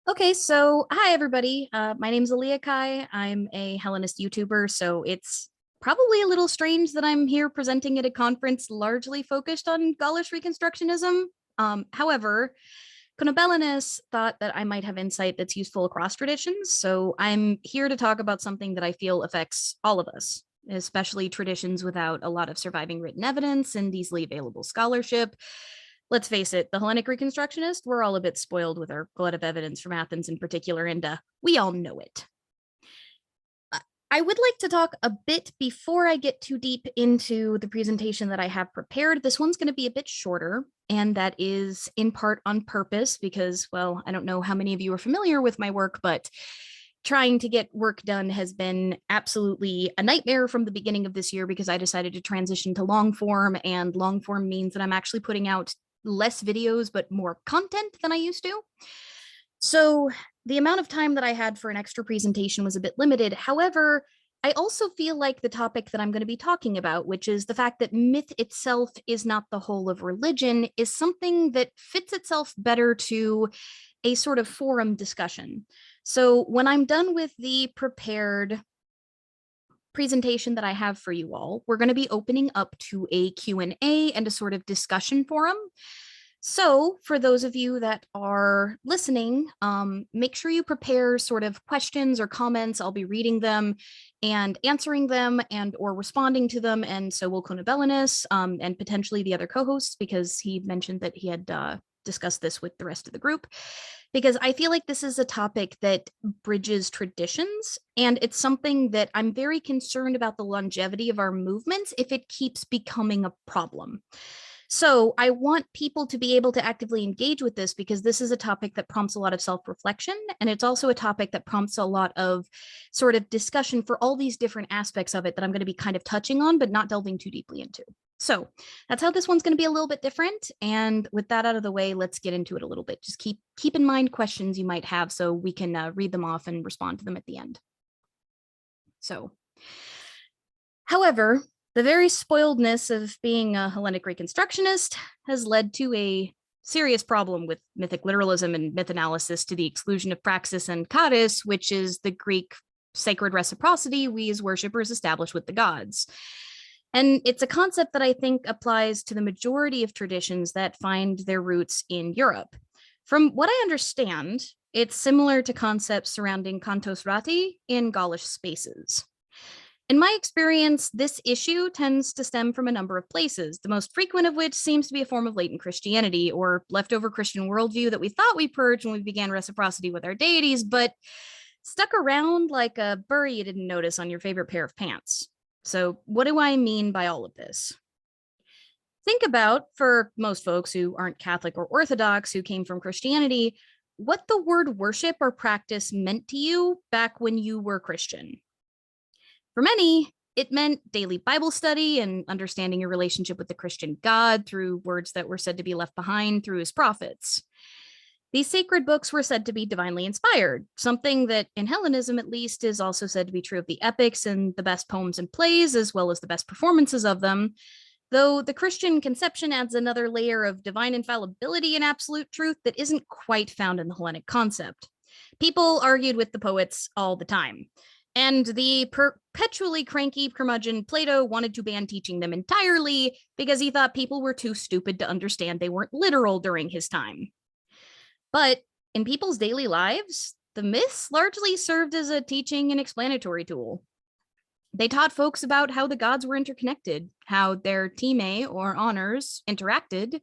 Okay, so hi everybody. My name's Aliakai. I'm a Hellenist YouTuber, so it's probably a little strange that I'm here presenting at a conference largely focused on Gaulish Reconstructionism. However, Conobellinus thought that I might have insight that's useful across traditions, so I'm here to talk about something that I feel affects all of us, especially traditions without a lot of surviving written evidence and easily available scholarship. Let's face it, the Hellenic Reconstructionists, we're all a bit spoiled with our glut of evidence from Athens in particular, and we all know it. I would like to talk a bit before I get too deep into the presentation that I have prepared. This one's going to be a bit shorter, and that is in part on purpose because, well, I don't know how many of you are familiar with my work, but trying to get work done has been absolutely a nightmare from the beginning of this year because I decided to transition to long form, and long form means that I'm actually putting out less videos, but more content than I used to. So the amount of time that I had for an extra presentation was a bit limited. However, I also feel like the topic that I'm going to be talking about, which is the fact that myth itself is not the whole of religion, is something that fits itself better to a sort of forum discussion. So when I'm done with the prepared presentation that I have for you all, we're going to be opening up to a Q&A and a sort of discussion forum. So for those of you that are listening, make sure you prepare sort of questions or comments. I'll be reading them and answering them and or responding to them. And so will Conobellinus and potentially the other co-hosts, because he mentioned that he had discussed this with the rest of the group, because I feel like this is a topic that bridges traditions, and it's something that I'm very concerned about the longevity of our movements if it keeps becoming a problem. So I want people to be able to actively engage with this because this is a topic that prompts a lot of self-reflection, and it's also a topic that prompts a lot of sort of discussion for all these different aspects of it that I'm going to be kind of touching on, but not delving too deeply into. So that's how this one's going to be a little bit different. And with that out of the way, let's get into it a little bit. Just keep in mind questions you might have so we can read them off and respond to them at the end. So, however, the very spoiledness of being a Hellenic Reconstructionist has led to a serious problem with mythic literalism and myth analysis to the exclusion of praxis and charis, which is the Greek sacred reciprocity we as worshippers establish with the gods. And it's a concept that I think applies to the majority of traditions that find their roots in Europe. From what I understand, it's similar to concepts surrounding cantos rati in Gaulish spaces. In my experience, this issue tends to stem from a number of places, the most frequent of which seems to be a form of latent Christianity or leftover Christian worldview that we thought we purged when we began reciprocity with our deities, but stuck around like a burr you didn't notice on your favorite pair of pants. So what do I mean by all of this? Think about, for most folks who aren't Catholic or Orthodox who came from Christianity, what the word worship or practice meant to you back when you were Christian. For many, it meant daily Bible study and understanding your relationship with the Christian God through words that were said to be left behind through his prophets. These sacred books were said to be divinely inspired, something that in Hellenism at least is also said to be true of the epics and the best poems and plays, as well as the best performances of them, though the Christian conception adds another layer of divine infallibility and absolute truth that isn't quite found in the Hellenic concept. People argued with the poets all the time, and the perpetually cranky curmudgeon Plato wanted to ban teaching them entirely because he thought people were too stupid to understand they weren't literal during his time. But in people's daily lives, the myths largely served as a teaching and explanatory tool. They taught folks about how the gods were interconnected, how their time or honors interacted,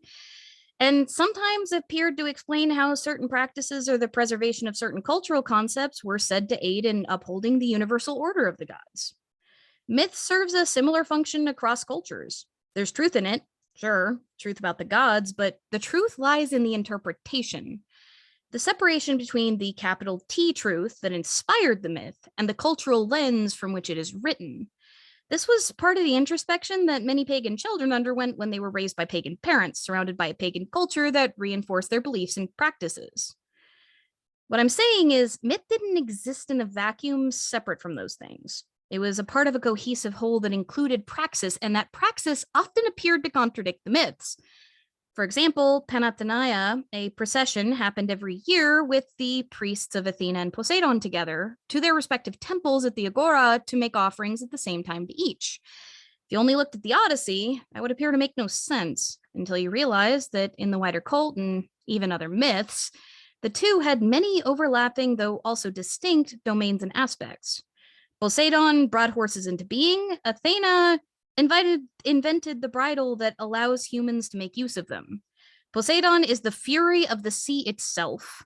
and sometimes appeared to explain how certain practices or the preservation of certain cultural concepts were said to aid in upholding the universal order of the gods. Myth serves a similar function across cultures. There's truth in it, sure, truth about the gods, but the truth lies in the interpretation. The separation between the capital T truth that inspired the myth and the cultural lens from which it is written. This was part of the introspection that many pagan children underwent when they were raised by pagan parents, surrounded by a pagan culture that reinforced their beliefs and practices. What I'm saying is, myth didn't exist in a vacuum separate from those things. It was a part of a cohesive whole that included praxis, and that praxis often appeared to contradict the myths. For example, Panathenaia, a procession, happened every year with the priests of Athena and Poseidon together to their respective temples at the Agora to make offerings at the same time to each. If you only looked at the Odyssey, that would appear to make no sense until you realize that in the wider cult and even other myths, the two had many overlapping, though also distinct, domains and aspects. Poseidon brought horses into being. Athena invented the bridle that allows humans to make use of them. Poseidon is the fury of the sea itself,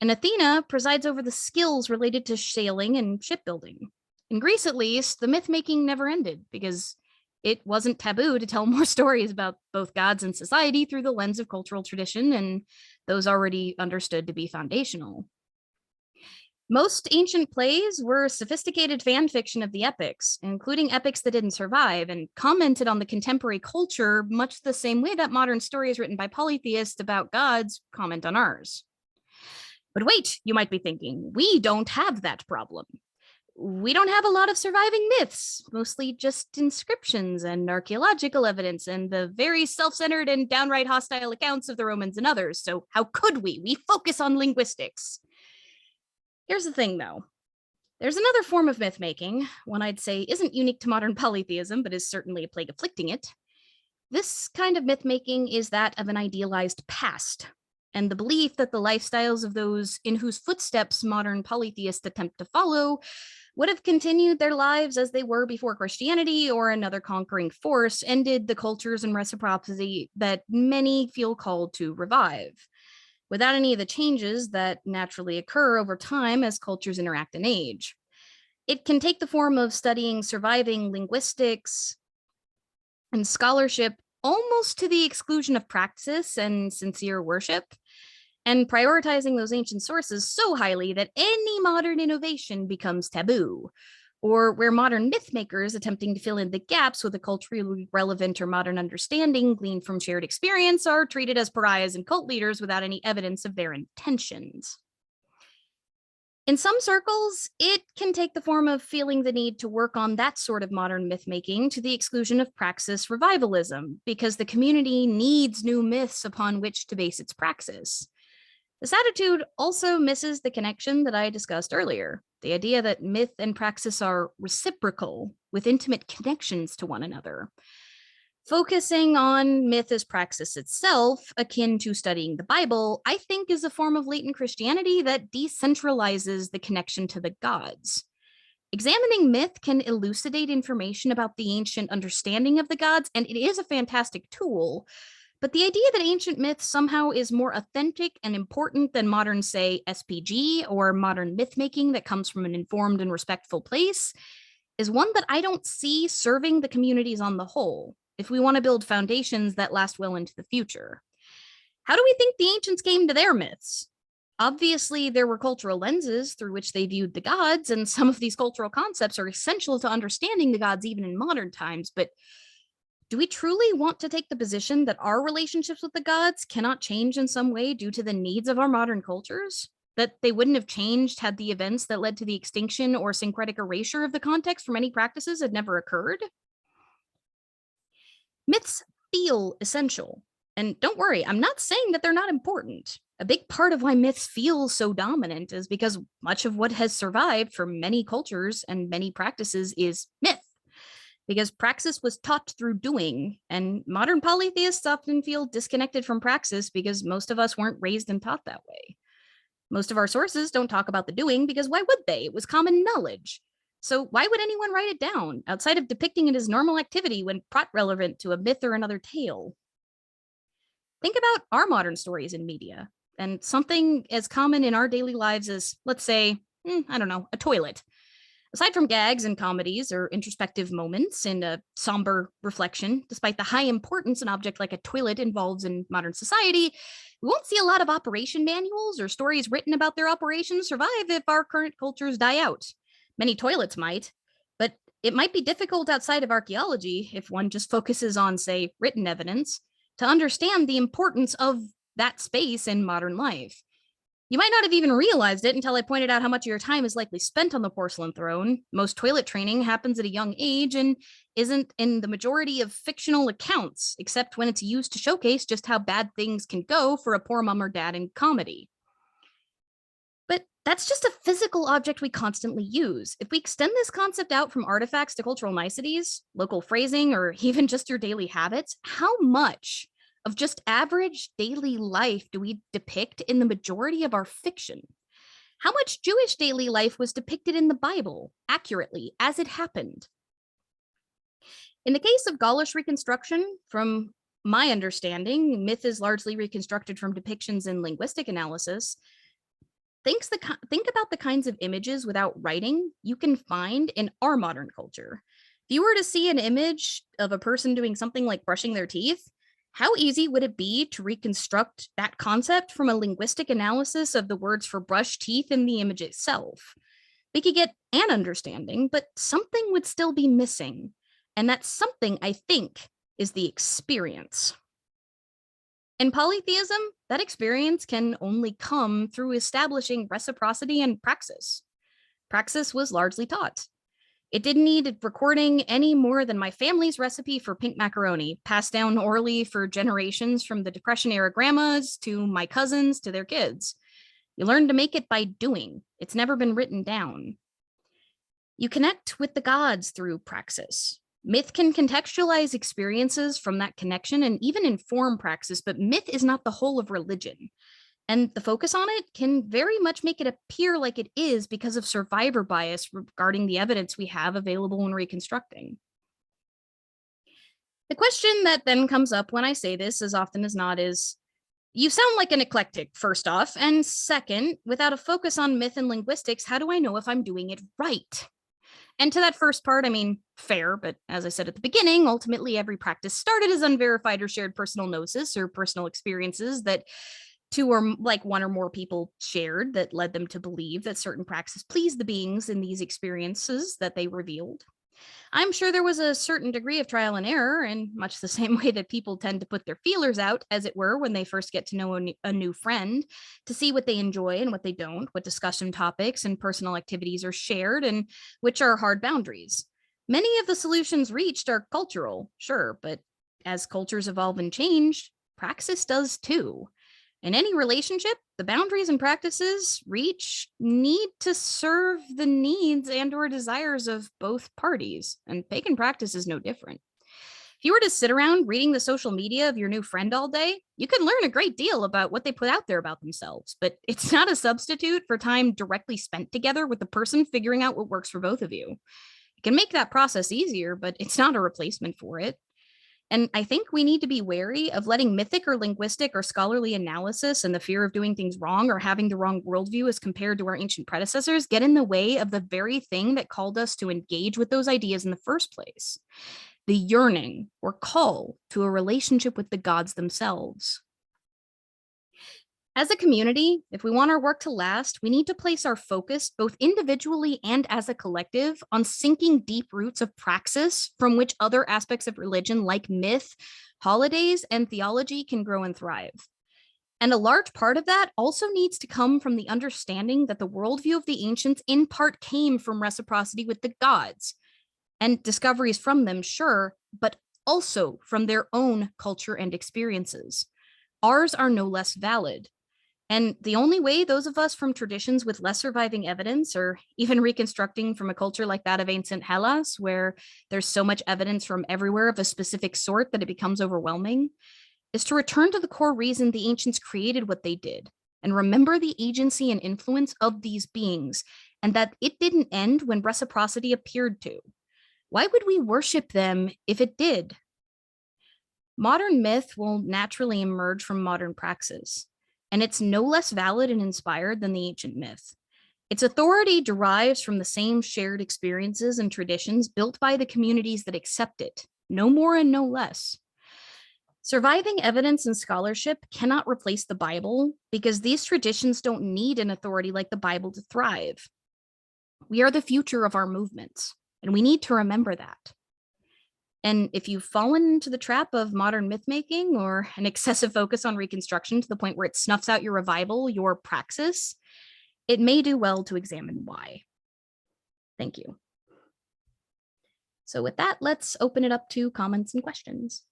and Athena presides over the skills related to sailing and shipbuilding. In Greece, at least, the myth-making never ended because it wasn't taboo to tell more stories about both gods and society through the lens of cultural tradition and those already understood to be foundational. Most ancient plays were sophisticated fan fiction of the epics, including epics that didn't survive, and commented on the contemporary culture much the same way that modern stories written by polytheists about gods comment on ours. But wait, you might be thinking, we don't have that problem. We don't have a lot of surviving myths, mostly just inscriptions and archaeological evidence and the very self-centered and downright hostile accounts of the Romans and others. So how could we? We focus on linguistics. Here's the thing, though. There's another form of myth-making, one I'd say isn't unique to modern polytheism, but is certainly a plague afflicting it. This kind of myth-making is that of an idealized past, and the belief that the lifestyles of those in whose footsteps modern polytheists attempt to follow would have continued their lives as they were before Christianity or another conquering force ended the cultures and reciprocity that many feel called to revive, without any of the changes that naturally occur over time as cultures interact and age. It can take the form of studying surviving linguistics and scholarship almost to the exclusion of praxis and sincere worship, and prioritizing those ancient sources so highly that any modern innovation becomes taboo, or where modern myth makers attempting to fill in the gaps with a culturally relevant or modern understanding gleaned from shared experience are treated as pariahs and cult leaders without any evidence of their intentions. In some circles, it can take the form of feeling the need to work on that sort of modern myth-making to the exclusion of praxis revivalism, because the community needs new myths upon which to base its praxis. This attitude also misses the connection that I discussed earlier, the idea that myth and praxis are reciprocal with intimate connections to one another. Focusing on myth as praxis itself, akin to studying the Bible, I think is a form of latent Christianity that decentralizes the connection to the gods. Examining myth can elucidate information about the ancient understanding of the gods, and it is a fantastic tool. But the idea that ancient myth somehow is more authentic and important than modern, say, SPG or modern myth-making that comes from an informed and respectful place is one that I don't see serving the communities on the whole if we want to build foundations that last well into the future. How do we think the ancients came to their myths? Obviously, there were cultural lenses through which they viewed the gods, and some of these cultural concepts are essential to understanding the gods even in modern times, but do we truly want to take the position that our relationships with the gods cannot change in some way due to the needs of our modern cultures? That they wouldn't have changed had the events that led to the extinction or syncretic erasure of the context for many practices had never occurred? Myths feel essential. And don't worry, I'm not saying that they're not important. A big part of why myths feel so dominant is because much of what has survived for many cultures and many practices is myth. Because praxis was taught through doing, and modern polytheists often feel disconnected from praxis because most of us weren't raised and taught that way. Most of our sources don't talk about the doing because why would they? It was common knowledge. So why would anyone write it down outside of depicting it as normal activity when plot relevant to a myth or another tale? Think about our modern stories in media and something as common in our daily lives as, let's say, I don't know, a toilet. Aside from gags and comedies or introspective moments and a somber reflection, despite the high importance an object like a toilet involves in modern society, we won't see a lot of operation manuals or stories written about their operations survive if our current cultures die out. Many toilets might, but it might be difficult outside of archaeology if one just focuses on, say, written evidence to understand the importance of that space in modern life. You might not have even realized it until I pointed out how much of your time is likely spent on the porcelain throne. Most toilet training happens at a young age and isn't in the majority of fictional accounts, except when it's used to showcase just how bad things can go for a poor mom or dad in comedy. But that's just a physical object we constantly use. If we extend this concept out from artifacts to cultural niceties, local phrasing, or even just your daily habits, how much of just average daily life do we depict in the majority of our fiction? How much Jewish daily life was depicted in the Bible accurately as it happened? In the case of Gaulish reconstruction, from my understanding, myth is largely reconstructed from depictions in linguistic analysis. Think about the kinds of images without writing you can find in our modern culture. If you were to see an image of a person doing something like brushing their teeth, how easy would it be to reconstruct that concept from a linguistic analysis of the words for brush teeth in the image itself? We could get an understanding, but something would still be missing. And that something, I think, is the experience. In polytheism, that experience can only come through establishing reciprocity and praxis. Praxis was largely taught. It didn't need recording any more than my family's recipe for pink macaroni, passed down orally for generations from the Depression era grandmas to my cousins to their kids. You learn to make it by doing. It's never been written down. You connect with the gods through praxis. Myth can contextualize experiences from that connection and even inform praxis, but myth is not the whole of religion. And the focus on it can very much make it appear like it is because of survivor bias regarding the evidence we have available when reconstructing. The question that then comes up when I say this as often as not is, you sound like an eclectic, first off, and second, without a focus on myth and linguistics, how do I know if I'm doing it right? And to that first part, I mean, fair, but as I said at the beginning, ultimately every practice started as unverified or shared personal gnosis or personal experiences that two or like one or more people shared that led them to believe that certain praxis pleased the beings in these experiences that they revealed. I'm sure there was a certain degree of trial and error, in much the same way that people tend to put their feelers out, as it were, when they first get to know a new friend, to see what they enjoy and what they don't, what discussion topics and personal activities are shared, and which are hard boundaries. Many of the solutions reached are cultural, sure, but as cultures evolve and change, praxis does too. In any relationship, the boundaries and practices reach need to serve the needs and or desires of both parties, and pagan practice is no different. If you were to sit around reading the social media of your new friend all day, you can learn a great deal about what they put out there about themselves, but it's not a substitute for time directly spent together with the person figuring out what works for both of you. It can make that process easier, but it's not a replacement for it. And I think we need to be wary of letting mythic or linguistic or scholarly analysis and the fear of doing things wrong or having the wrong worldview as compared to our ancient predecessors get in the way of the very thing that called us to engage with those ideas in the first place: the yearning or call to a relationship with the gods themselves. As a community, if we want our work to last, we need to place our focus, both individually and as a collective, on sinking deep roots of praxis from which other aspects of religion like myth, holidays, and theology can grow and thrive. And a large part of that also needs to come from the understanding that the worldview of the ancients in part came from reciprocity with the gods, and discoveries from them, sure, but also from their own culture and experiences. Ours are no less valid. And the only way those of us from traditions with less surviving evidence, or even reconstructing from a culture like that of ancient Hellas, where there's so much evidence from everywhere of a specific sort that it becomes overwhelming, is to return to the core reason the ancients created what they did and remember the agency and influence of these beings, and that it didn't end when reciprocity appeared to. Why would we worship them if it did? Modern myth will naturally emerge from modern praxis, and it's no less valid and inspired than the ancient myth. Its authority derives from the same shared experiences and traditions built by the communities that accept it, no more and no less. Surviving evidence and scholarship cannot replace the Bible because these traditions don't need an authority like the Bible to thrive. We are the future of our movements, and we need to remember that. And if you've fallen into the trap of modern myth making or an excessive focus on reconstruction to the point where it snuffs out your revival, your praxis, it may do well to examine why. Thank you. So with that, let's open it up to comments and questions.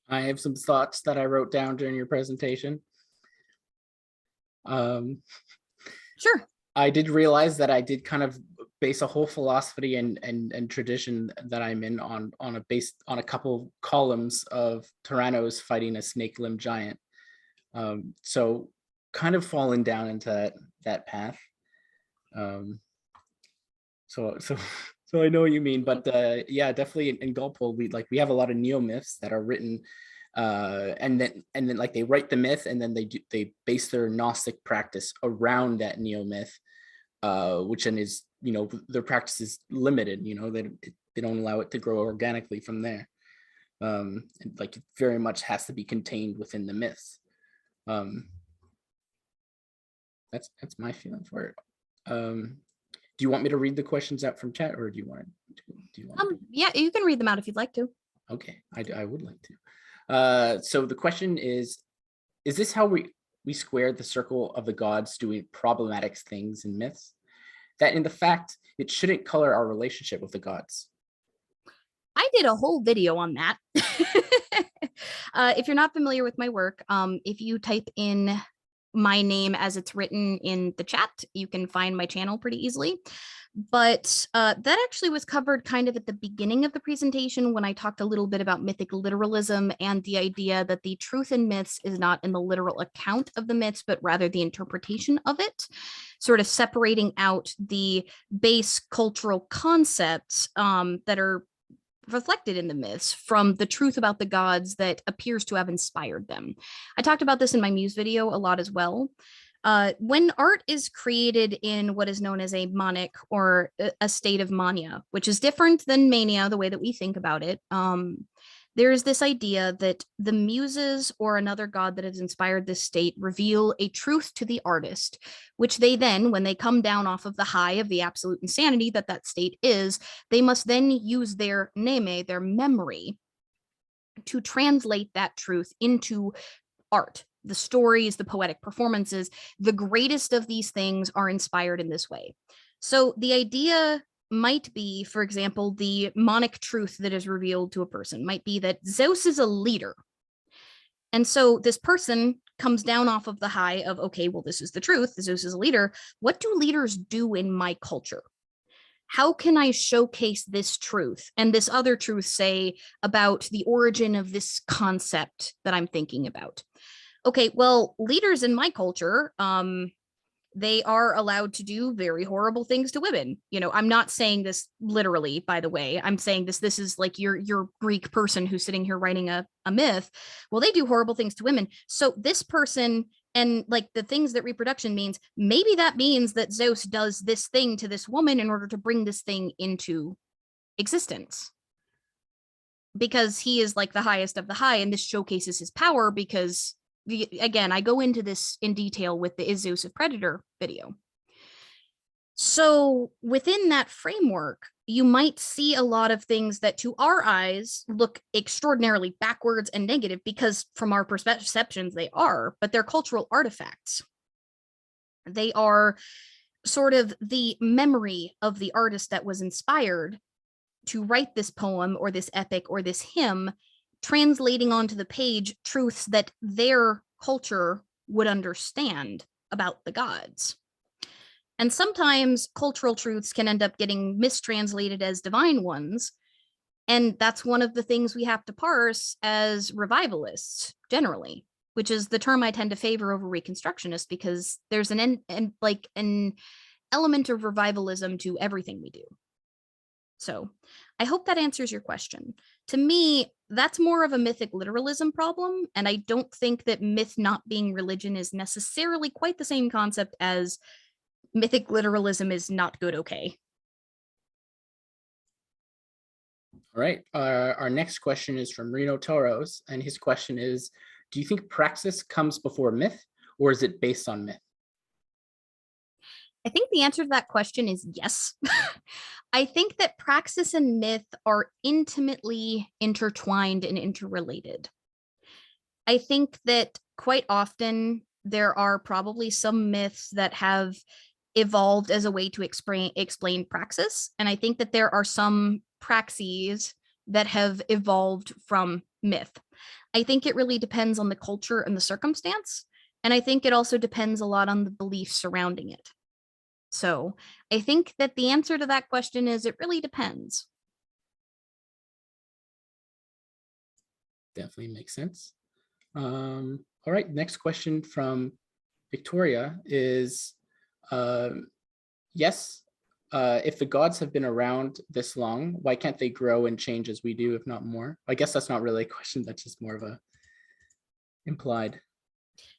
I have some thoughts that I wrote down during your presentation. Sure. I did realize that I did kind of base a whole philosophy and tradition that I'm in on a couple columns of Tyrannos fighting a snake-limbed giant. So kind of falling down into that path. So I know what you mean, but yeah, definitely in Gulpole, we have a lot of neo-myths that are written, and then like they write the myth and then they base their Gnostic practice around that neo-myth, which then is, their practice is limited, they don't allow it to grow organically from there. And like it very much has to be contained within the myths. That's my feeling for it. Do you want me to read the questions out from chat, or do you want to? Yeah, you can read them out if you'd like to. Okay, I would like to. So the question is this how we square the circle of the gods doing problematic things in myths? That in the fact, it shouldn't color our relationship with the gods. I did a whole video on that. If you're not familiar with my work, if you type in my name as it's written in the chat, you can find my channel pretty easily. But that actually was covered kind of at the beginning of the presentation when I talked a little bit about mythic literalism and the idea that the truth in myths is not in the literal account of the myths, but rather the interpretation of it, sort of separating out the base cultural concepts that are reflected in the myths from the truth about the gods that appears to have inspired them. I talked about this in my Muse video a lot as well. When art is created in what is known as a monic or a state of mania, which is different than mania, the way that we think about it, there is this idea that the muses or another god that has inspired this state reveal a truth to the artist, which they then, when they come down off of the high of the absolute insanity that that state is, they must then use their neme, their memory, to translate that truth into art. The stories, the poetic performances, the greatest of these things are inspired in this way. So the idea might be, for example, the monic truth that is revealed to a person might be that Zeus is a leader. And so this person comes down off of the high of, okay, well, this is the truth. Zeus is a leader. What do leaders do in my culture? How can I showcase this truth and this other truth, say, about the origin of this concept that I'm thinking about? Okay, well, leaders in my culture, they are allowed to do very horrible things to women. I'm not saying this literally, by the way. I'm saying this is like your Greek person who's sitting here writing a myth. Well, they do horrible things to women. So this person and like the things that reproduction means, maybe that means that Zeus does this thing to this woman in order to bring this thing into existence. Because he is like the highest of the high, and this showcases his power because again, I go into this in detail with the Is Zeus a Predator video. So within that framework, you might see a lot of things that to our eyes look extraordinarily backwards and negative because from our perceptions they are, but they're cultural artifacts. They are sort of the memory of the artist that was inspired to write this poem or this epic or this hymn, translating onto the page truths that their culture would understand about the gods. And sometimes cultural truths can end up getting mistranslated as divine ones. And that's one of the things we have to parse as revivalists generally, which is the term I tend to favor over reconstructionist because there's an element of revivalism to everything we do. So I hope that answers your question. To me, that's more of a mythic literalism problem, and I don't think that myth not being religion is necessarily quite the same concept as mythic literalism is not good, okay. All right, our next question is from Reno Toros, and his question is, do you think praxis comes before myth, or is it based on myth? I think the answer to that question is yes. I think that praxis and myth are intimately intertwined and interrelated. I think that quite often there are probably some myths that have evolved as a way to explain praxis. And I think that there are some praxes that have evolved from myth. I think it really depends on the culture and the circumstance. And I think it also depends a lot on the beliefs surrounding it. So I think that the answer to that question is it really depends. Definitely makes sense. All right, next question from Victoria is, yes, if the gods have been around this long, why can't they grow and change as we do, if not more? I guess that's not really a question, that's just more of a implied.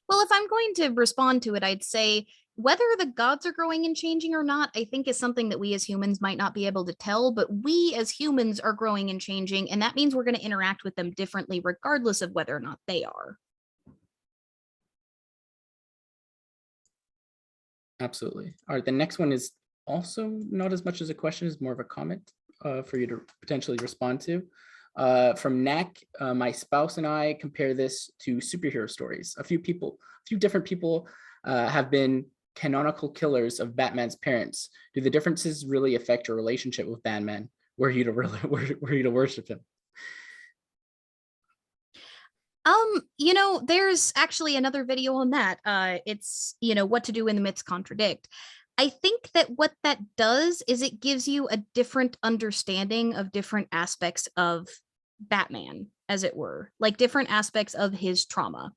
Well, if I'm going to respond to it, I'd say whether the gods are growing and changing or not, I think is something that we as humans might not be able to tell, but we as humans are growing and changing, and that means we're going to interact with them differently regardless of whether or not they are. Absolutely. All right, the next one is also not as much as a question, is more of a comment for you to potentially respond to. From Knack, my spouse and I compare this to superhero stories. A few different people have been canonical killers of Batman's parents. Do the differences really affect your relationship with Batman? Were you to worship him? There's actually another video on that. It's, what to do when the myths contradict. I think that what that does is it gives you a different understanding of different aspects of Batman, as it were, like different aspects of his trauma.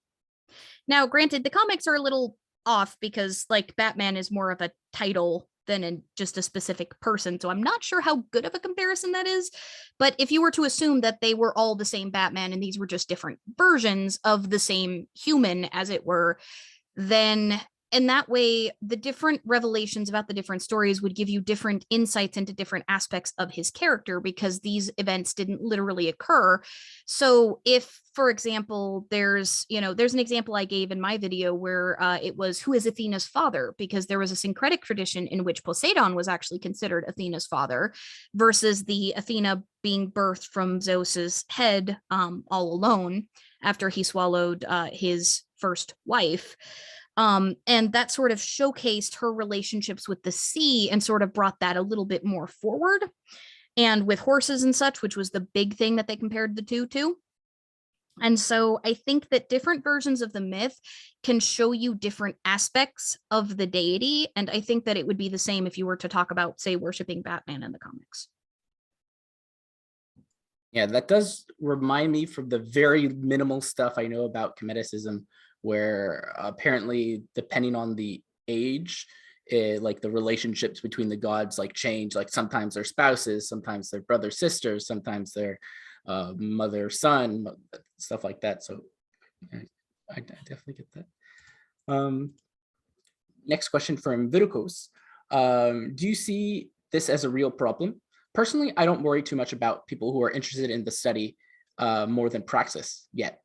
Now, granted, the comics are a little off because like Batman is more of a title than just a specific person. So I'm not sure how good of a comparison that is. But if you were to assume that they were all the same Batman and these were just different versions of the same human, as it were, then in that way, the different revelations about the different stories would give you different insights into different aspects of his character because these events didn't literally occur. So if, for example, there's an example I gave in my video where it was who is Athena's father, because there was a syncretic tradition in which Poseidon was actually considered Athena's father versus the Athena being birthed from Zeus's head all alone after he swallowed his first wife. And that sort of showcased her relationships with the sea and sort of brought that a little bit more forward. And with horses and such, which was the big thing that they compared the two to. And so I think that different versions of the myth can show you different aspects of the deity. And I think that it would be the same if you were to talk about, say, worshiping Batman in the comics. Yeah, that does remind me from the very minimal stuff I know about Emeticism, where apparently depending on the age, like the relationships between the gods like change. Like sometimes they're spouses, sometimes they're brother sisters, sometimes they're mother son, stuff like that. So I definitely get that. Next question from Vidukos. Do you see this as a real problem? Personally, I don't worry too much about people who are interested in the study more than praxis yet,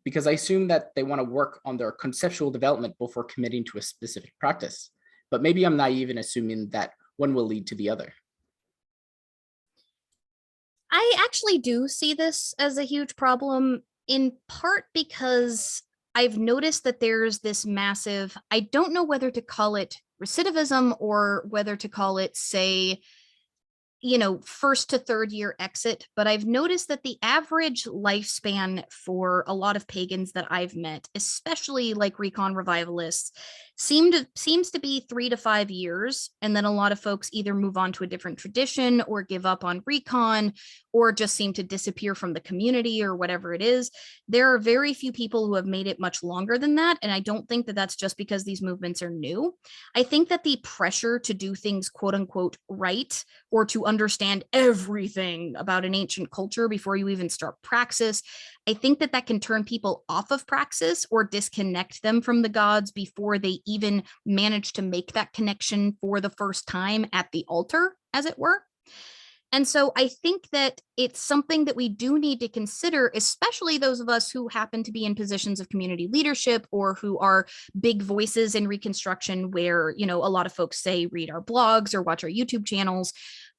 because I assume that they want to work on their conceptual development before committing to a specific practice. But maybe I'm naive in assuming that one will lead to the other. I actually do see this as a huge problem, in part because I've noticed that there's this massive, I don't know whether to call it recidivism or whether to call it, say, first to third year exit, but I've noticed that the average lifespan for a lot of pagans that I've met, especially like recon revivalists, seems to be 3 to 5 years. And then a lot of folks either move on to a different tradition or give up on recon or just seem to disappear from the community or whatever it is. There are very few people who have made it much longer than that. And I don't think that that's just because these movements are new. I think that the pressure to do things quote unquote right or to understand everything about an ancient culture before you even start praxis, I think that that can turn people off of praxis or disconnect them from the gods before they even manage to make that connection for the first time at the altar, as it were. And so I think that it's something that we do need to consider, especially those of us who happen to be in positions of community leadership or who are big voices in Reconstruction, where, you know, a lot of folks say read our blogs or watch our YouTube channels.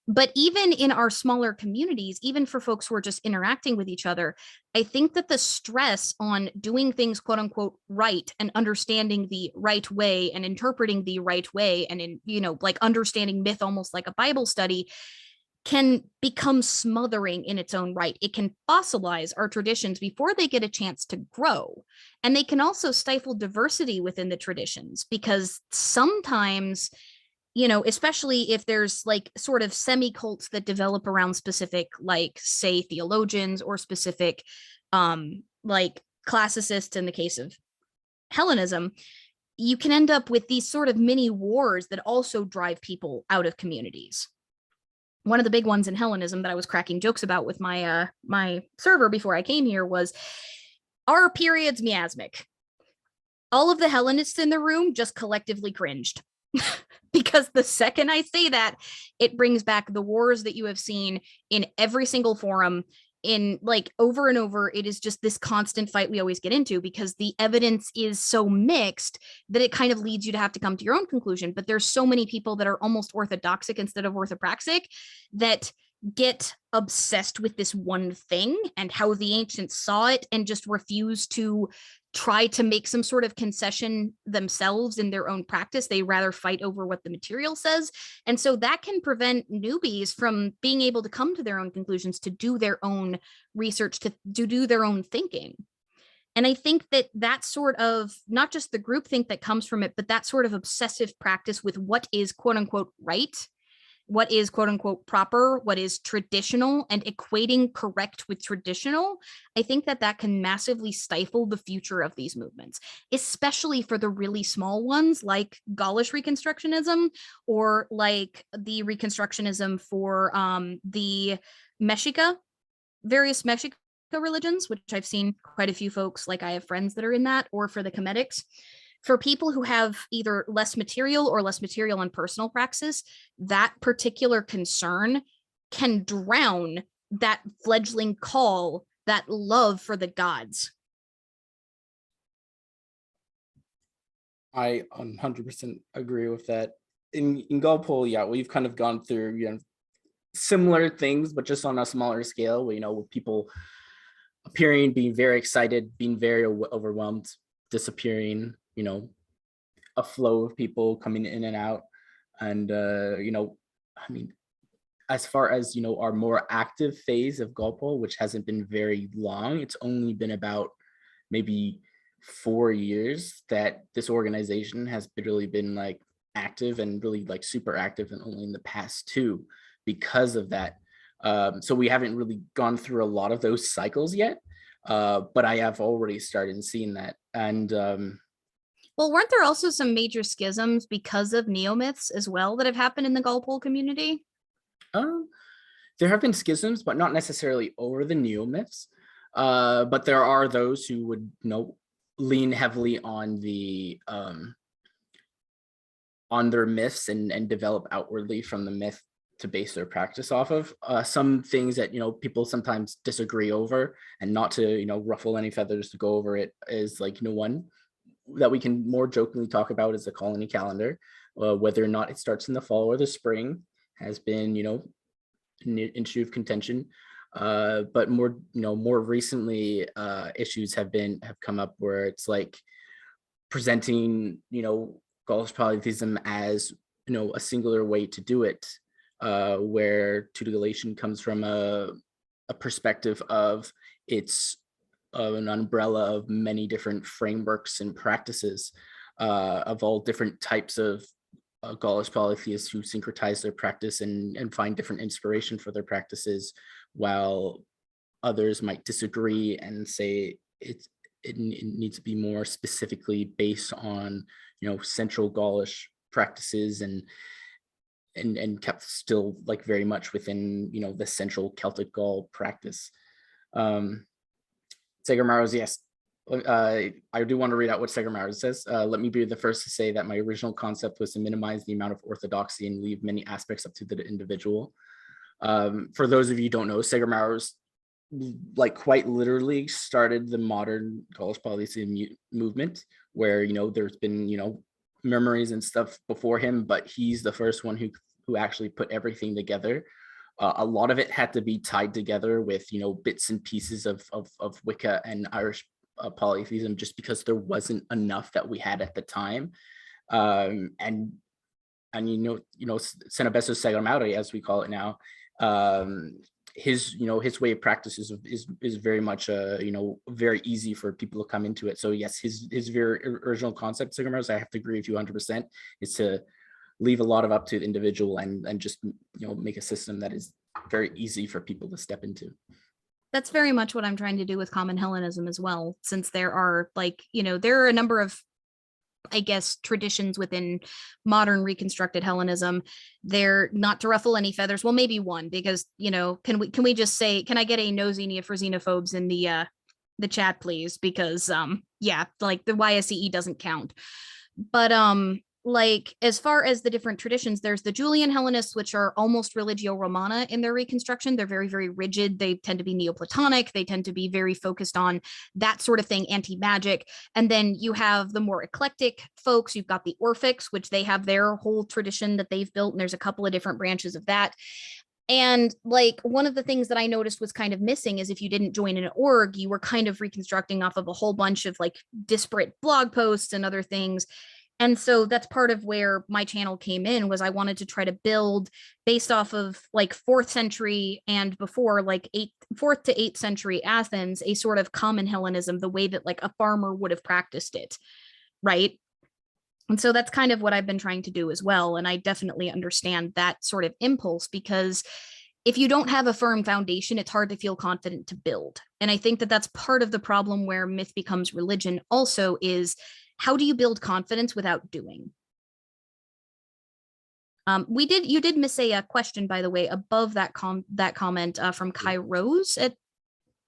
But even in our smaller communities, even for folks who are just interacting with each other, I think that the stress on doing things quote unquote right and understanding the right way and interpreting the right way and in, you know, like understanding myth almost like a Bible study can become smothering in its own right. It can fossilize our traditions before they get a chance to grow. And they can also stifle diversity within the traditions, because sometimes, you know, especially if there's like sort of semi cults that develop around specific, like, say, theologians or specific, like classicists in the case of Hellenism, you can end up with these sort of mini wars that also drive people out of communities. One of the big ones in Hellenism that I was cracking jokes about with my server before I came here was, are periods miasmic? All of the Hellenists in the room just collectively cringed. Because the second I say that, it brings back the wars that you have seen in every single forum, in like over and over. It is just this constant fight we always get into because the evidence is so mixed that it kind of leads you to have to come to your own conclusion. But there's so many people that are almost orthodoxic instead of orthopraxic that get obsessed with this one thing and how the ancients saw it and just refuse to try to make some sort of concession themselves in their own practice. They rather fight over what the material says. And so that can prevent newbies from being able to come to their own conclusions, to do their own research, to do their own thinking. And I think that that sort of, not just the groupthink that comes from it, but that sort of obsessive practice with what is quote unquote right, what is quote unquote proper, what is traditional, and equating correct with traditional, I think that that can massively stifle the future of these movements, especially for the really small ones like Gaulish Reconstructionism, or like the Reconstructionism for the Mexica, various Mexica religions, which I've seen quite a few folks, like I have friends that are in that, or for the Cometics. For people who have either less material or less material and personal praxis, that particular concern can drown that fledgling call, that love for the gods. I 100% agree with that. In Galpol, yeah, we've kind of gone through, you know, similar things, but just on a smaller scale. You know, with people appearing, being very excited, being very overwhelmed, disappearing. You know, a flow of people coming in and out, and you know, I mean, as far as, you know, our more active phase of Galpol, which hasn't been very long, it's only been about maybe 4 years that this organization has really been like active and really like super active, and only in the past two because of that. So we haven't really gone through a lot of those cycles yet, but I have already started seeing that. And Well, weren't there also some major schisms because of neomyths as well that have happened in the Galpol community? um, there have been schisms, but not necessarily over the neomyths. But there are those who would, you know, lean heavily on their myths and develop outwardly from the myth to base their practice off of. Some things that, you know, people sometimes disagree over, and not to, you know, ruffle any feathers to go over it, is like, you know, one that we can more jokingly talk about is the colony calendar. Whether or not it starts in the fall or the spring has been, you know, an issue of contention. But more, you know, more recently, issues have come up where it's like presenting, you know, Gaulish polytheism as, you know, a singular way to do it, where Touta Galation comes from a perspective of it's an umbrella of many different frameworks and practices, of all different types of Gaulish polytheists who syncretize their practice and find different inspiration for their practices, while others might disagree and say it needs to be more specifically based on, you know, central Gaulish practices, and kept still like very much within, you know, the central Celtic Gaul practice. Segermaros, yes. I do want to read out what Segermaros says. Let me be the first to say that my original concept was to minimize the amount of orthodoxy and leave many aspects up to the individual. For those of you who don't know, Sagarmaurus like quite literally started the modern Gaulish polytheism movement, where, you know, there's been, you know, memories and stuff before him, but he's the first one who actually put everything together. A lot of it had to be tied together with, you know, bits and pieces of Wicca and Irish polytheism, just because there wasn't enough that we had at the time. And you know, Senebeso Sagarmauri, as we call it now, his, you know, his way of practice is very much you know, very easy for people to come into it. So yes, his very original concept, Sagarmaurus, I have to agree with you 100%, is to leave a lot of up to the individual and just, you know, make a system that is very easy for people to step into. That's very much what I'm trying to do with common Hellenism as well, since there are, like, you know, there are a number of, I guess, traditions within modern reconstructed Hellenism. They're not to ruffle any feathers. Well, maybe one, because, you know, can we just say, can I get a no xenia for xenophobes in the chat, please? Because yeah, like the YSCE doesn't count. But like, as far as the different traditions, there's the Julian Hellenists, which are almost religio romana in their reconstruction. They're very, very rigid. They tend to be Neoplatonic. They tend to be very focused on that sort of thing, anti-magic. And then you have the more eclectic folks. You've got the Orphics, which they have their whole tradition that they've built, and there's a couple of different branches of that. And like, one of the things that I noticed was kind of missing is if you didn't join an org, you were kind of reconstructing off of a whole bunch of like disparate blog posts and other things. And so that's part of where my channel came in, was I wanted to try to build based off of like 4th century and before, like 4th to 8th century Athens, a sort of common Hellenism, the way that like a farmer would have practiced it, right? And so that's kind of what I've been trying to do as well. And I definitely understand that sort of impulse, because if you don't have a firm foundation, it's hard to feel confident to build. And I think that that's part of the problem where myth becomes religion also, is how do you build confidence without doing? You did miss a question, by the way, above that comment from Kai Rose at.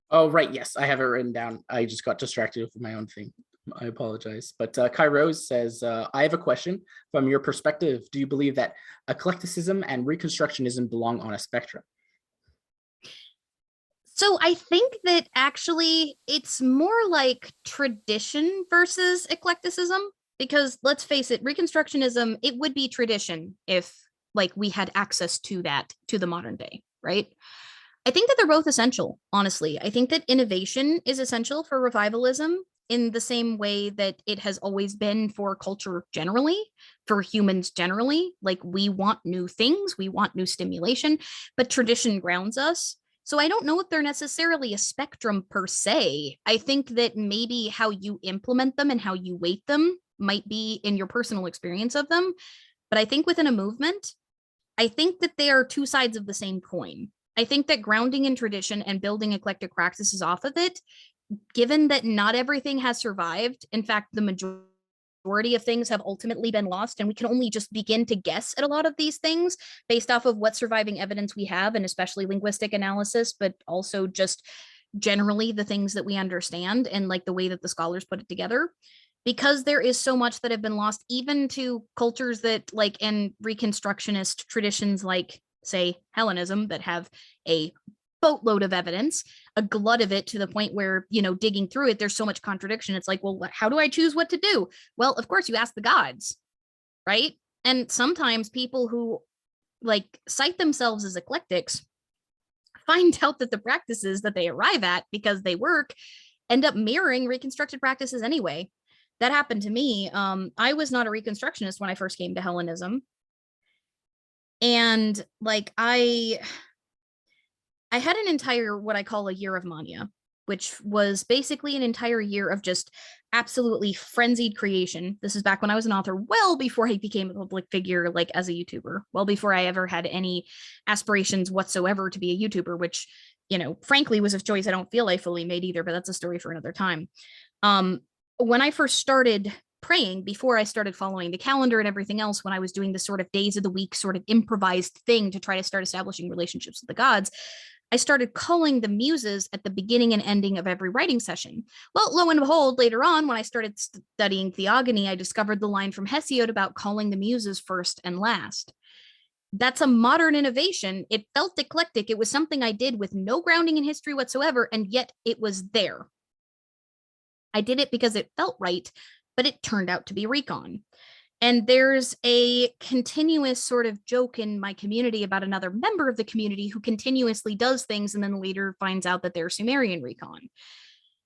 Oh, right. Yes, I have it written down. I just got distracted with my own thing. I apologize. But Kai Rose says, I have a question. From your perspective, do you believe that eclecticism and reconstructionism belong on a spectrum? So I think that actually it's more like tradition versus eclecticism, because let's face it, reconstructionism, it would be tradition if like we had access to that to the modern day, right? I think that they're both essential, honestly. I think that innovation is essential for revivalism in the same way that it has always been for culture generally, for humans generally. Like, we want new things, we want new stimulation, but tradition grounds us. So I don't know if they're necessarily a spectrum per se. I think that maybe how you implement them and how you weight them might be in your personal experience of them. But I think within a movement, I think that they are two sides of the same coin. I think that grounding in tradition and building eclectic practices off of it, given that not everything has survived, in fact, the majority of things have ultimately been lost, and we can only just begin to guess at a lot of these things based off of what surviving evidence we have, and especially linguistic analysis, but also just generally the things that we understand and like the way that the scholars put it together. Because there is so much that have been lost, even to cultures that like, and reconstructionist traditions like, say, Hellenism, that have a boatload of evidence, a glut of it, to the point where, you know, digging through it, there's so much contradiction. It's like, well, how do I choose what to do? Well, of course, you ask the gods, right? And sometimes people who like cite themselves as eclectics find out that the practices that they arrive at, because they work, end up mirroring reconstructed practices anyway. That happened to me. I was not a reconstructionist when I first came to Hellenism. And like, I had an entire, what I call a year of mania, which was basically an entire year of just absolutely frenzied creation. This is back when I was an author, well before I became a public figure, like as a YouTuber, well before I ever had any aspirations whatsoever to be a YouTuber, which, you know, frankly was a choice I don't feel I fully made either, but that's a story for another time. When I first started praying, before I started following the calendar and everything else, when I was doing this sort of days of the week sort of improvised thing to try to start establishing relationships with the gods, I started calling the muses at the beginning and ending of every writing session. Well, lo and behold, later on, when I started studying theogony, I discovered the line from Hesiod about calling the muses first and last. That's a modern innovation. It felt eclectic. It was something I did with no grounding in history whatsoever, and yet it was there. I did it because it felt right, but it turned out to be recon. And there's a continuous sort of joke in my community about another member of the community who continuously does things and then later finds out that they're Sumerian recon.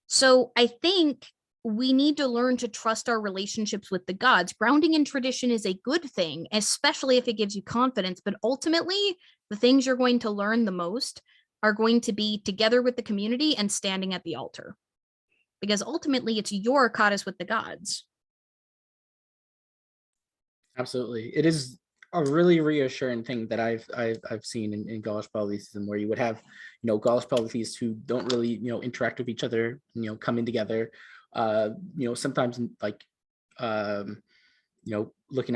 So I think we need to learn to trust our relationships with the gods. Grounding in tradition is a good thing, especially if it gives you confidence. But ultimately, the things you're going to learn the most are going to be together with the community and standing at the altar. Because ultimately, it's your goddess with the gods. Absolutely. It is a really reassuring thing that I've seen in Gaulish polytheism, where you would have, Gaulish polytheists who don't really, interact with each other, coming together, sometimes like, looking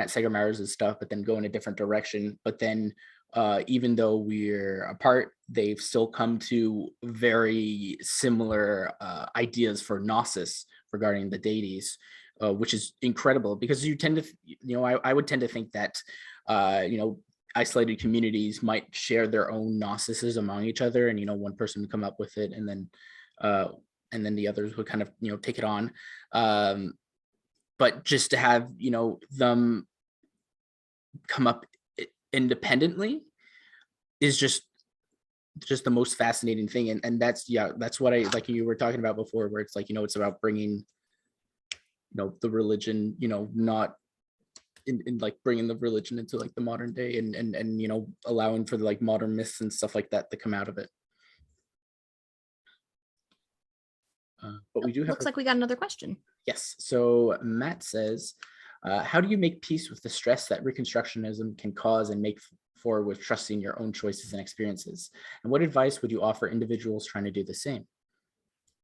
at Sagamara's and stuff, but then go in a different direction. But then even though we're apart, they've still come to very similar ideas for gnosis regarding the deities, which is incredible, because you tend to, I would tend to think that, isolated communities might share their own gnosticism among each other, and, one person would come up with it, and then the others would kind of, take it on. But just to have, them come up independently is just the most fascinating thing. And that's what I like you were talking about before, where it's like, it's about bringing, the religion, not in like bringing the religion into like the modern day, and allowing for the like modern myths and stuff like that to come out of it. But we do have Looks like we got another question. Yes. So Matt says, how do you make peace with the stress that Reconstructionism can cause and make for with trusting your own choices and experiences? And what advice would you offer individuals trying to do the same?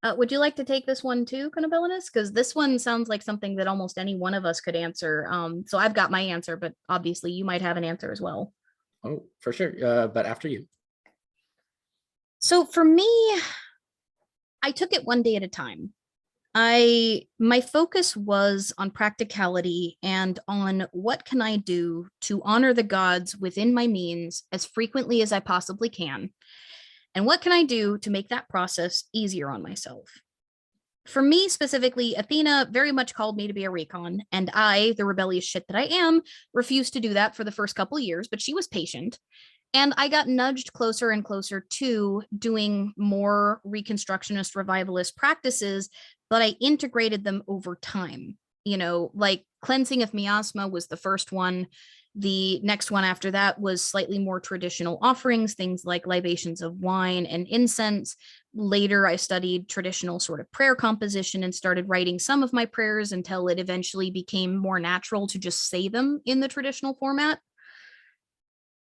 Would you like to take this one too, Conabilis? Because this one sounds like something that almost any one of us could answer. So I've got my answer, but obviously you might have an answer as well. Oh, for sure. But after you. So for me, I took it one day at a time. My focus was on practicality and on what can I do to honor the gods within my means as frequently as I possibly can, and what can I do to make that process easier on myself. For me specifically, Athena very much called me to be a recon, and I, the rebellious shit that I am, refused to do that for the first couple of years, but she was patient. And I got nudged closer and closer to doing more Reconstructionist revivalist practices, but I integrated them over time. Like cleansing of miasma was the first one. The next one after that was slightly more traditional offerings, things like libations of wine and incense. Later, I studied traditional sort of prayer composition and started writing some of my prayers until it eventually became more natural to just say them in the traditional format.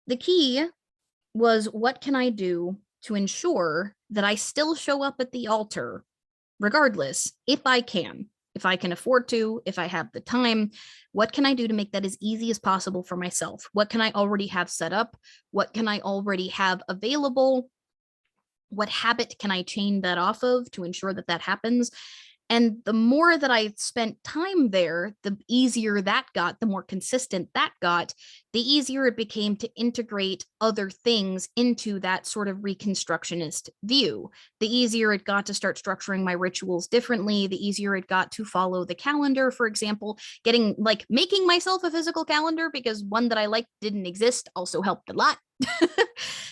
The key was, what can I do to ensure that I still show up at the altar regardless, if I can, if I can afford to, if I have the time? What can I do to make that as easy as possible for myself? What can I already have set up? What can I already have available? What habit can I chain that off of to ensure that that happens? And the more that I spent time there, the easier that got, the more consistent that got, the easier it became to integrate other things into that sort of Reconstructionist view. The easier it got to start structuring my rituals differently, the easier it got to follow the calendar, for example. Making myself a physical calendar, because one that I liked didn't exist, also helped a lot.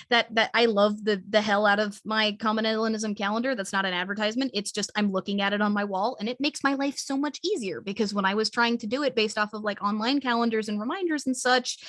that I love the hell out of my communalism calendar. That's not an advertisement. It's just I'm looking at it on my wall, and it makes my life so much easier, because when I was trying to do it based off of like online calendars and reminders and such,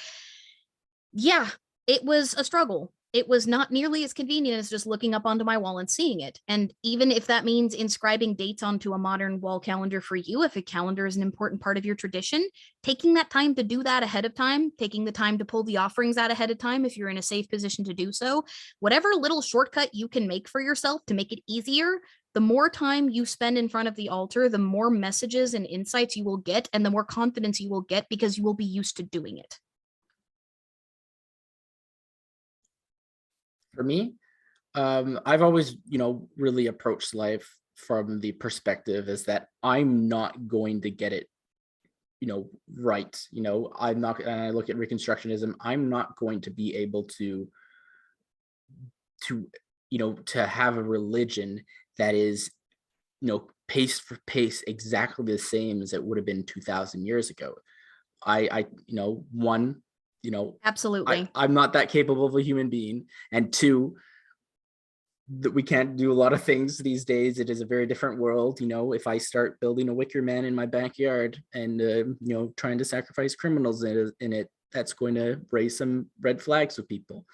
yeah, it was a struggle. It was not nearly as convenient as just looking up onto my wall and seeing it. And even if that means inscribing dates onto a modern wall calendar for you, if a calendar is an important part of your tradition, taking that time to do that ahead of time, taking the time to pull the offerings out ahead of time if you're in a safe position to do so, whatever little shortcut you can make for yourself to make it easier, the more time you spend in front of the altar, the more messages and insights you will get, and the more confidence you will get, because you will be used to doing it. For me, I've always, really approached life from the perspective is that I'm not going to get it, right. I'm not, and I look at Reconstructionism, I'm not going to be able to to have a religion that is pace for pace exactly the same as it would have been 2,000 years ago. One, Absolutely. I'm not that capable of a human being, and two, that we can't do a lot of things these days. It is a very different world. If I start building a wicker man in my backyard and trying to sacrifice criminals in it, that's going to raise some red flags with people.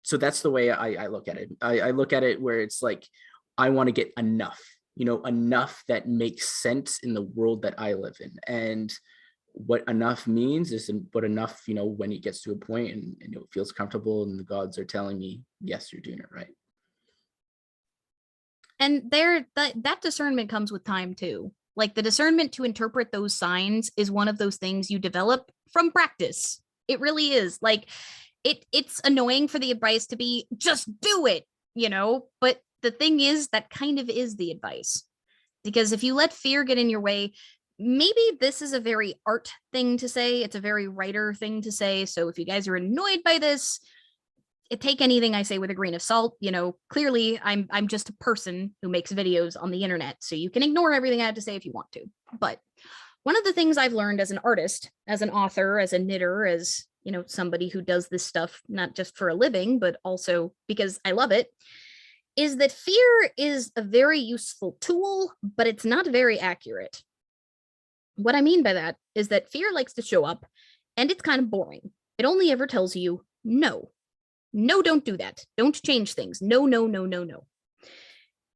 So that's the way I look at it. I look at it where it's like, I want to get enough, enough that makes sense in the world that I live in. And what enough means is what enough, when it gets to a point and it feels comfortable and the gods are telling me, yes, you're doing it right. And that discernment comes with time too. Like the discernment to interpret those signs is one of those things you develop from practice. It really is. Like it's annoying for the advice to be just do it, but the thing is that kind of is the advice. Because if you let fear get in your way, maybe this is a very art thing to say, it's a very writer thing to say. So if you guys are annoyed by this, take anything I say with a grain of salt. Clearly I'm just a person who makes videos on the internet, so you can ignore everything I have to say if you want to. But one of the things I've learned as an artist, as an author, as a knitter, as somebody who does this stuff not just for a living but also because I love it, is that fear is a very useful tool, but it's not very accurate. What I mean by that is that fear likes to show up and it's kind of boring. It only ever tells you no. No, don't do that. Don't change things. No, no, no, no, no.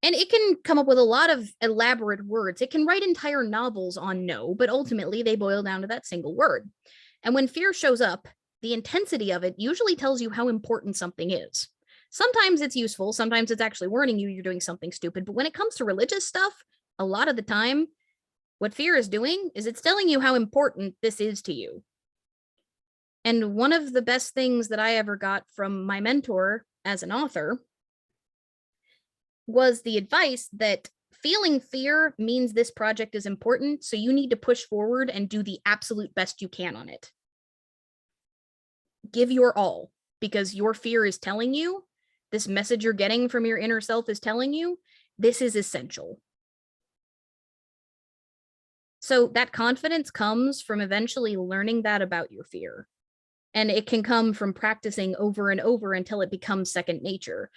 And it can come up with a lot of elaborate words. It can write entire novels on no, but ultimately they boil down to that single word. And when fear shows up, the intensity of it usually tells you how important something is. Sometimes it's useful. Sometimes it's actually warning you you're doing something stupid. But when it comes to religious stuff, a lot of the time, what fear is doing is it's telling you how important this is to you. And one of the best things that I ever got from my mentor as an author was the advice that feeling fear means this project is important, so you need to push forward and do the absolute best you can on it. Give your all, because your fear is telling you, this message you're getting from your inner self is telling you, this is essential. So that confidence comes from eventually learning that about your fear. And it can come from practicing over and over until it becomes second nature.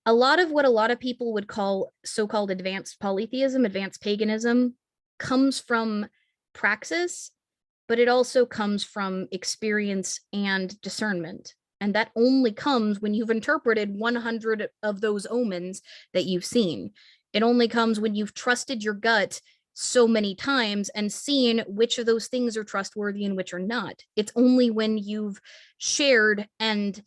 A lot of what a lot of people would call so-called advanced polytheism, advanced paganism, comes from praxis, but it also comes from experience and discernment. And that only comes when you've interpreted 100 of those omens that you've seen. It only comes when you've trusted your gut so many times and seen which of those things are trustworthy and which are not. It's only when you've shared and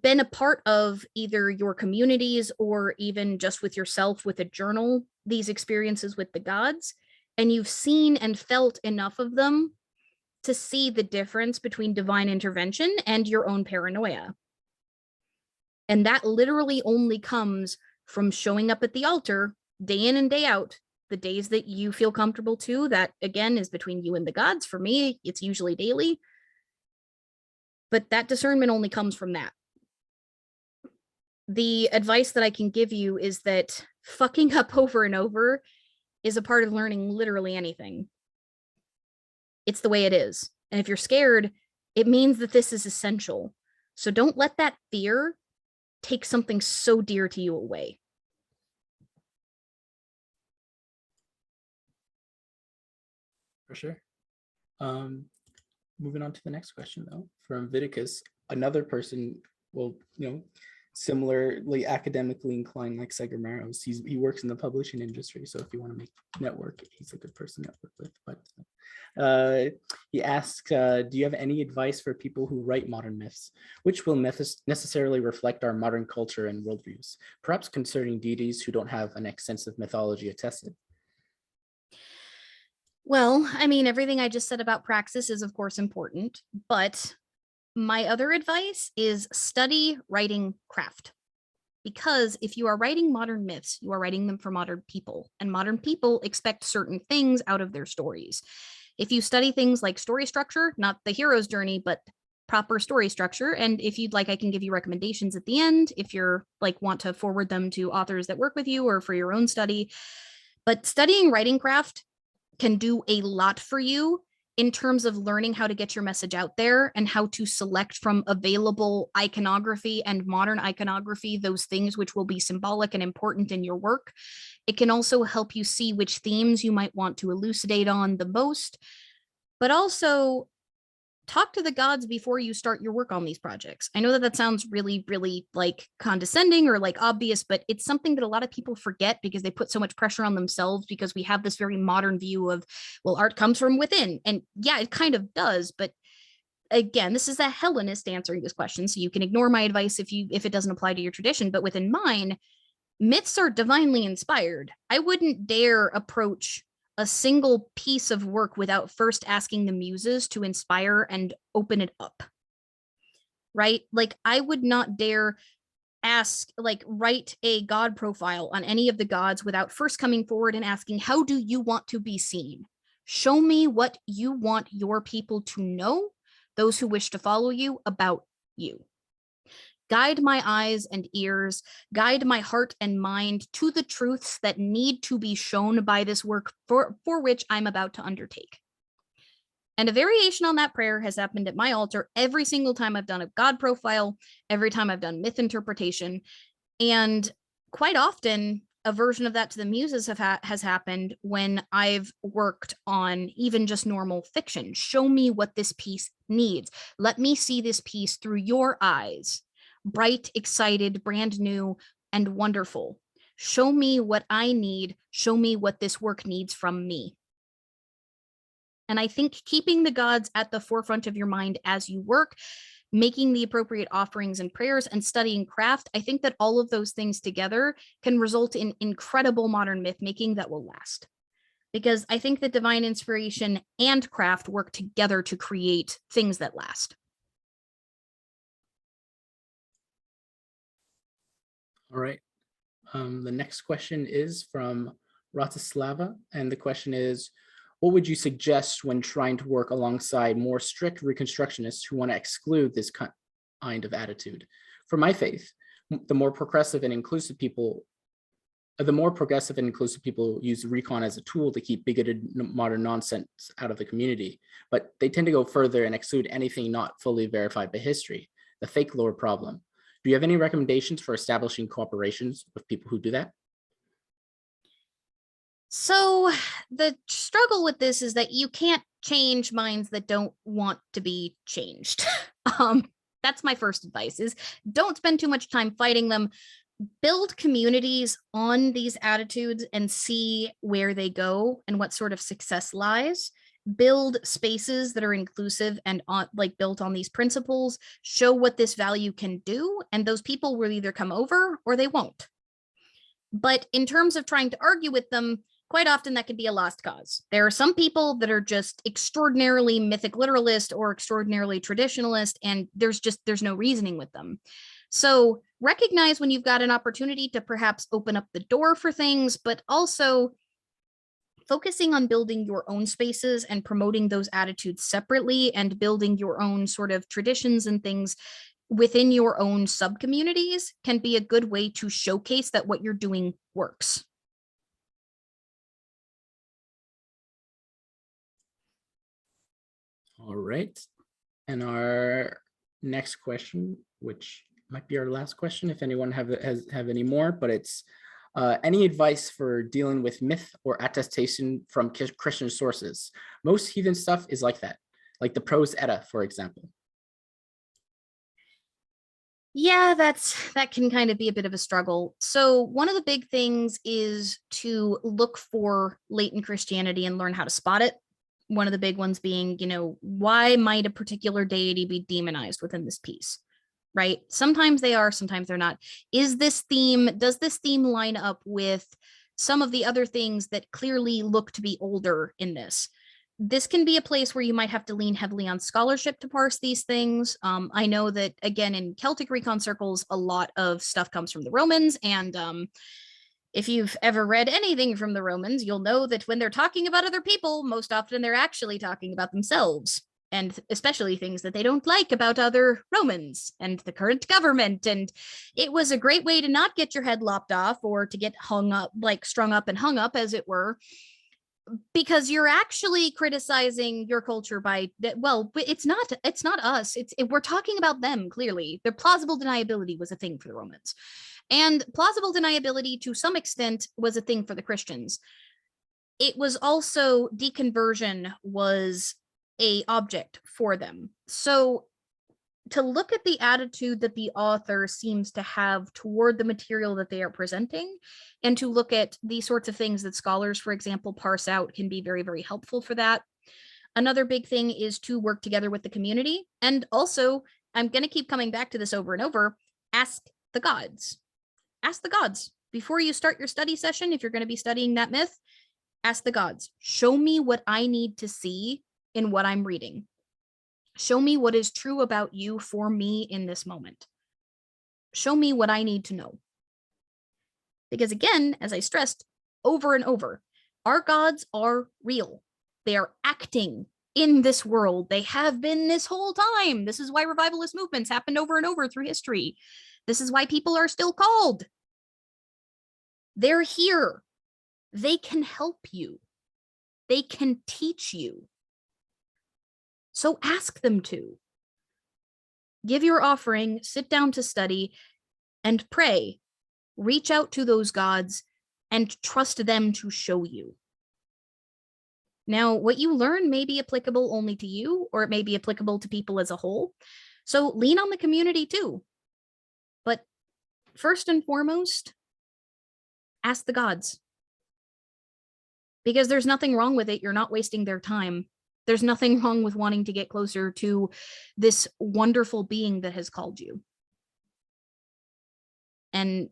been a part of either your communities or even just with yourself with a journal, these experiences with the gods, and you've seen and felt enough of them to see the difference between divine intervention and your own paranoia. And that literally only comes from showing up at the altar day in and day out. The days that you feel comfortable to, that again is between you and the gods. For me, it's usually daily. But that discernment only comes from that. The advice that I can give you is that fucking up over and over is a part of learning literally anything. It's the way it is. And if you're scared, it means that this is essential. So don't let that fear take something so dear to you away. For sure. Moving on to the next question, though, from Viticus, another person, well, similarly academically inclined like Segamaros. He works in the publishing industry, so if you want to make network, he's a good person to work with. But he asks, do you have any advice for people who write modern myths, which will necessarily reflect our modern culture and worldviews, perhaps concerning deities who don't have an extensive mythology attested? Well, I mean, everything I just said about praxis is, of course, important, but my other advice is study writing craft. Because if you are writing modern myths, you are writing them for modern people, and modern people expect certain things out of their stories. If you study things like story structure, not the hero's journey, but proper story structure, and if you'd like, I can give you recommendations at the end if you're like want to forward them to authors that work with you or for your own study. But studying writing craft can do a lot for you in terms of learning how to get your message out there and how to select from available iconography and modern iconography those things which will be symbolic and important in your work. It can also help you see which themes you might want to elucidate on the most, but also talk to the gods before you start your work on these projects. I know that that sounds really, really like condescending or like obvious, but it's something that a lot of people forget because they put so much pressure on themselves because we have this very modern view of, well, art comes from within. And yeah, it kind of does. But again, this is a Hellenist answering this question. So you can ignore my advice if it doesn't apply to your tradition. But within mine, myths are divinely inspired. I wouldn't dare approach a single piece of work without first asking the muses to inspire and open it up. Right? Like, I would not dare write a god profile on any of the gods without first coming forward and asking, how do you want to be seen? Show me what you want your people to know, those who wish to follow you, about you. Guide my eyes and ears, guide my heart and mind to the truths that need to be shown by this work for which I'm about to undertake. And a variation on that prayer has happened at my altar every single time I've done a god profile, every time I've done myth interpretation. And quite often, a version of that to the muses has happened when I've worked on even just normal fiction. Show me what this piece needs. Let me see this piece through your eyes. Bright, excited, brand new, and wonderful. Show me what I need. Show me what this work needs from me. And I think keeping the gods at the forefront of your mind as you work, making the appropriate offerings and prayers, and studying craft, I think that all of those things together can result in incredible modern myth making that will last. Because I think that divine inspiration and craft work together to create things that last. All right. The next question is from Ratislava, and the question is, what would you suggest when trying to work alongside more strict Reconstructionists who want to exclude this kind of attitude? For my faith, the more progressive and inclusive people use recon as a tool to keep bigoted modern nonsense out of the community, but they tend to go further and exclude anything not fully verified by history, the fake lore problem. Do you have any recommendations for establishing cooperations with people who do that? So the struggle with this is that you can't change minds that don't want to be changed. That's my first advice, is don't spend too much time fighting them. Build communities on these attitudes and see where they go and what sort of success lies. Build spaces that are inclusive and built on these principles. Show what this value can do, and those people will either come over or they won't. But in terms of trying to argue with them, quite often that can be a lost cause. There are some people that are just extraordinarily mythic literalist or extraordinarily traditionalist, and there's no reasoning with them. So recognize when you've got an opportunity to perhaps open up the door for things, but also focusing on building your own spaces and promoting those attitudes separately and building your own sort of traditions and things within your own sub-communities can be a good way to showcase that what you're doing works. All right. And our next question, which might be our last question, if anyone have any more, but it's any advice for dealing with myth or attestation from Christian sources? Most heathen stuff is like that, like the Prose Edda, for example. Yeah, that can kind of be a bit of a struggle. So one of the big things is to look for latent Christianity and learn how to spot it. One of the big ones being, why might a particular deity be demonized within this piece? Right? Sometimes they are, sometimes they're not. Does this theme line up with some of the other things that clearly look to be older in this? This can be a place where you might have to lean heavily on scholarship to parse these things. I know that, again, in Celtic recon circles, a lot of stuff comes from the Romans, and If you've ever read anything from the Romans, you'll know that when they're talking about other people, most often they're actually talking about themselves, and especially things that they don't like about other Romans and the current government. And it was a great way to not get your head lopped off or to get hung up, like strung up and hung up, as it were, because you're actually criticizing your culture by that. Well, it's not us. We're talking about them. Clearly, their plausible deniability was a thing for the Romans, and plausible deniability to some extent was a thing for the Christians. It was also, deconversion was a object for them. So to look at the attitude that the author seems to have toward the material that they are presenting, and to look at the sorts of things that scholars, for example, parse out, can be very, very helpful for that. Another big thing is to work together with the community. And also, I'm going to keep coming back to this over and over, ask the gods. Ask the gods. Before you start your study session, if you're going to be studying that myth, ask the gods. Show me what I need to see in what I'm reading. Show me what is true about you for me in this moment. Show me what I need to know. Because again, as I stressed over and over, our gods are real. They are acting in this world. They have been this whole time. This is why revivalist movements happened over and over through history. This is why people are still called. They're here. They can help you. They can teach you. So ask them to. Give your offering, sit down to study, and pray. Reach out to those gods and trust them to show you. Now, what you learn may be applicable only to you, or it may be applicable to people as a whole. So lean on the community too. But first and foremost, ask the gods. Because there's nothing wrong with it. You're not wasting their time. There's nothing wrong with wanting to get closer to this wonderful being that has called you. And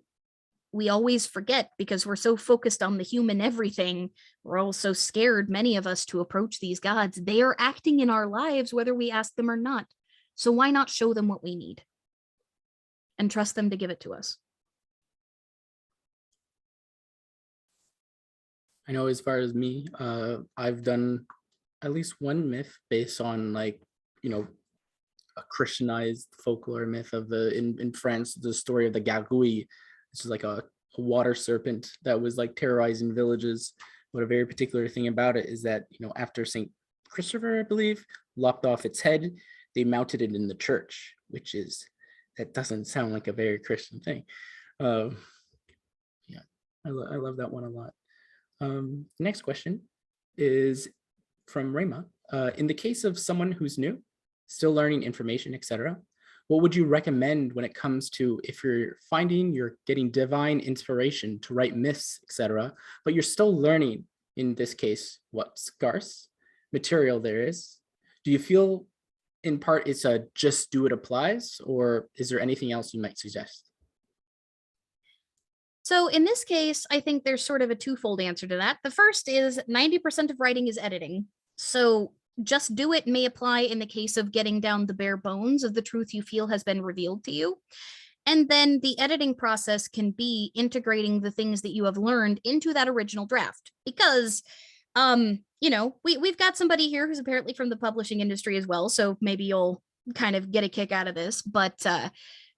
we always forget, because we're so focused on the human everything. We're also scared, many of us, to approach these gods. They are acting in our lives whether we ask them or not. So why not show them what we need and trust them to give it to us? I know as far as me, I've done at least one myth based on, like, you know, a Christianized folklore myth of in France, the story of the Gargouille. This is like a water serpent that was like terrorizing villages. But a very particular thing about it is that, you know, after Saint Christopher, I believe, lopped off its head, they mounted it in the church, which is, that doesn't sound like a very Christian thing. Yeah, I love that one a lot. Next question is from Rema. In the case of someone who's new, still learning information, etc., what would you recommend when it comes to, if you're finding you're getting divine inspiration to write myths, etc., but you're still learning, in this case, what scarce material there is? Do you feel in part it's a just do it applies, or is there anything else you might suggest? So in this case, I think there's sort of a twofold answer to that. The first is 90% of writing is editing. So just do it may apply in the case of getting down the bare bones of the truth you feel has been revealed to you. And then the editing process can be integrating the things that you have learned into that original draft. Because, you know, we've got somebody here who's apparently from the publishing industry as well. So maybe you'll kind of get a kick out of this. But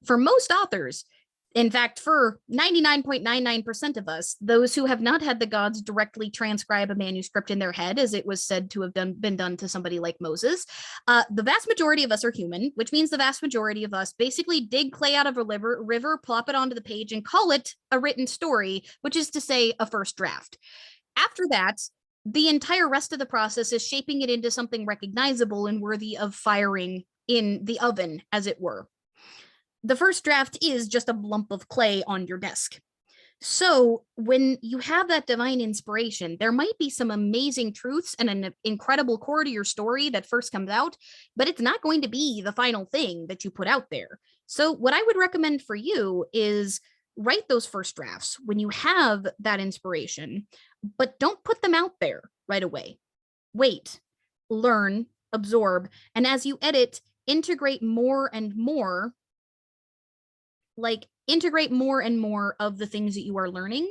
for most authors, in fact, for 99.99% of us, those who have not had the gods directly transcribe a manuscript in their head, as it was said to have been done to somebody like Moses, the vast majority of us are human, which means the vast majority of us basically dig clay out of a river, plop it onto the page, and call it a written story, which is to say a first draft. After that, the entire rest of the process is shaping it into something recognizable and worthy of firing in the oven, as it were. The first draft is just a lump of clay on your desk. So when you have that divine inspiration, there might be some amazing truths and an incredible core to your story that first comes out, but it's not going to be the final thing that you put out there. So what I would recommend for you is write those first drafts when you have that inspiration, but don't put them out there right away. Wait, learn, absorb, and as you edit, integrate more and more of the things that you are learning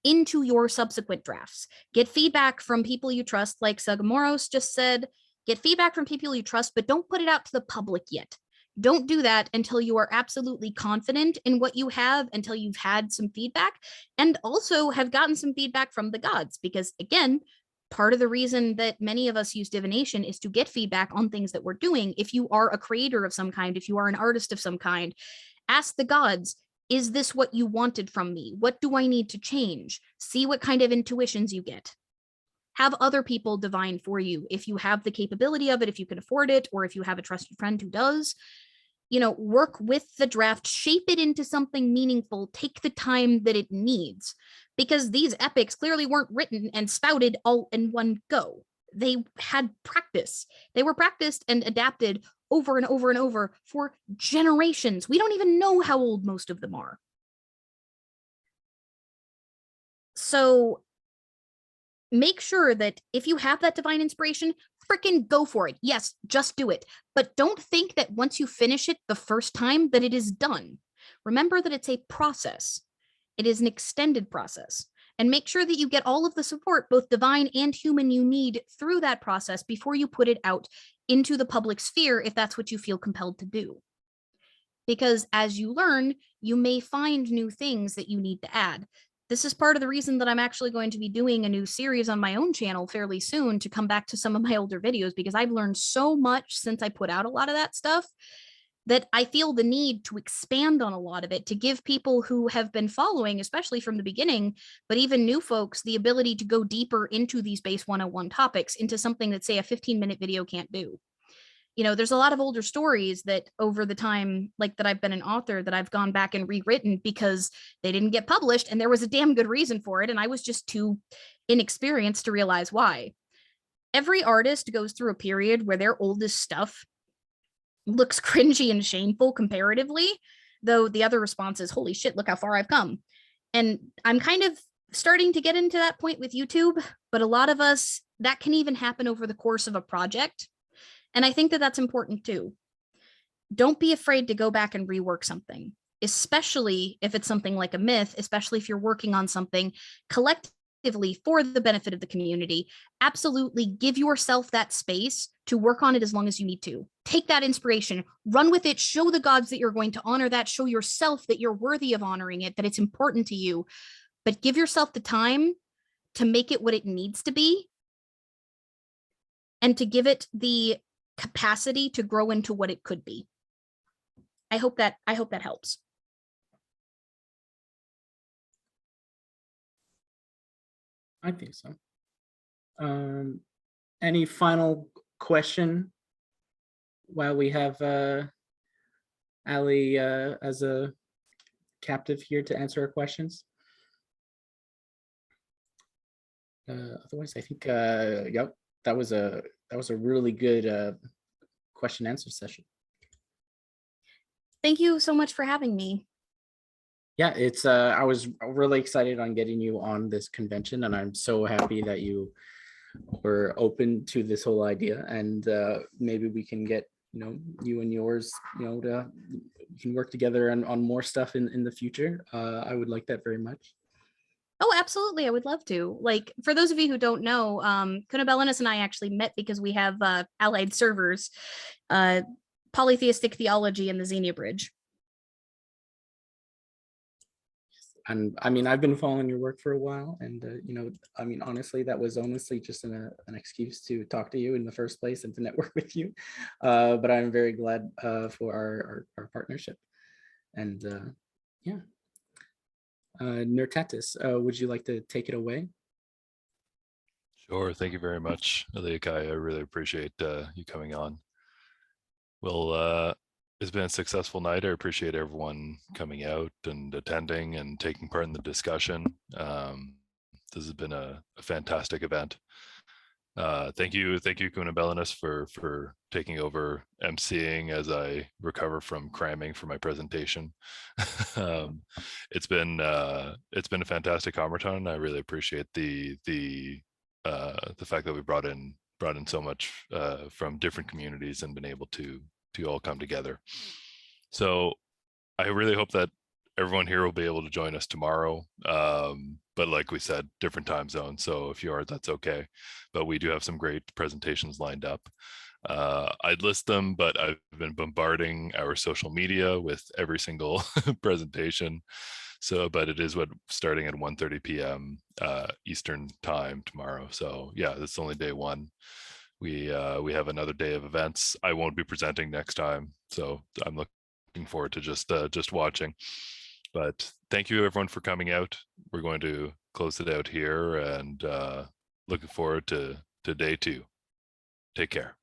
into your subsequent drafts. Get feedback from people you trust, like Sagamoros just said. Get feedback from people you trust, but don't put it out to the public yet. Don't do that until you are absolutely confident in what you have, until you've had some feedback, and also have gotten some feedback from the gods. Because again, part of the reason that many of us use divination is to get feedback on things that we're doing. If you are a creator of some kind, if you are an artist of some kind, ask the gods, is this what you wanted from me? What do I need to change? See what kind of intuitions you get. Have other people divine for you if you have the capability of it, if you can afford it, or if you have a trusted friend who does. Work with the draft, shape it into something meaningful, take the time that it needs, because these epics clearly weren't written and spouted all in one go. They had practice. They were practiced and adapted over and over and over for generations. We don't even know how old most of them are. So make sure that if you have that divine inspiration, freaking go for it. Yes, just do it. But don't think that once you finish it the first time that it is done. Remember that it's a process. It is an extended process. And make sure that you get all of the support, both divine and human, you need through that process before you put it out into the public sphere, if that's what you feel compelled to do. Because as you learn, you may find new things that you need to add. This is part of the reason that I'm actually going to be doing a new series on my own channel fairly soon to come back to some of my older videos, because I've learned so much since I put out a lot of that stuff that I feel the need to expand on a lot of it, to give people who have been following, especially from the beginning, but even new folks, the ability to go deeper into these base 101 topics, into something that, say, a 15-minute video can't do. There's a lot of older stories that over the time, like that I've been an author, that I've gone back and rewritten because they didn't get published, and there was a damn good reason for it, and I was just too inexperienced to realize why. Every artist goes through a period where their oldest stuff looks cringy and shameful comparatively, though the other response is, holy shit, look how far I've come. And I'm kind of starting to get into that point with YouTube, but a lot of us, that can even happen over the course of a project. And I think that that's important too. Don't be afraid to go back and rework something, especially if it's something like a myth, especially if you're working on something collectively for the benefit of the community. Absolutely give yourself that space to work on it as long as you need to. Take that inspiration, run with it, show the gods that you're going to honor that, show yourself that you're worthy of honoring it, that it's important to you, but give yourself the time to make it what it needs to be, and to give it the capacity to grow into what it could be. I hope that helps. I think so. Any final question while we have Ali as a captive here to answer our questions? Otherwise, I think yep, that was a really good question answer session. Thank you so much for having me. Yeah, it's I was really excited on getting you on this convention, and I'm so happy that you were open to this whole idea, and maybe we can get you and yours to we can work together on more stuff in the future. I would like that very much. Oh, absolutely. I would love to. Like, for those of you who don't know, Kuna Bellinus and I actually met because we have allied servers, polytheistic theology and the Xenia Bridge. And I mean, I've been following your work for a while, and I mean, honestly, that was honestly just an excuse to talk to you in the first place and to network with you. But I'm very glad for our partnership, and yeah. Nertatis, would you like to take it away? Sure. Thank you very much, Aliakai. I really appreciate you coming on. Well, it's been a successful night. I appreciate everyone coming out and attending and taking part in the discussion. This has been a fantastic event. Thank you, Kuna Bellinus, for taking over emceeing as I recover from cramming for my presentation. It's been a fantastic Comerton. I really appreciate the fact that we brought in so much from different communities and been able to all come together. So I really hope that everyone here will be able to join us tomorrow. but like we said, different time zones. So if you are, that's okay. But we do have some great presentations lined up. I'd list them, but I've been bombarding our social media with every single presentation. So, but it is starting at 1:30 p.m. Eastern time tomorrow. So yeah, this is only day one. We have another day of events. I won't be presenting next time, so I'm looking forward to just watching. But thank you everyone for coming out. We're going to close it out here, and looking forward to day 2. Take care.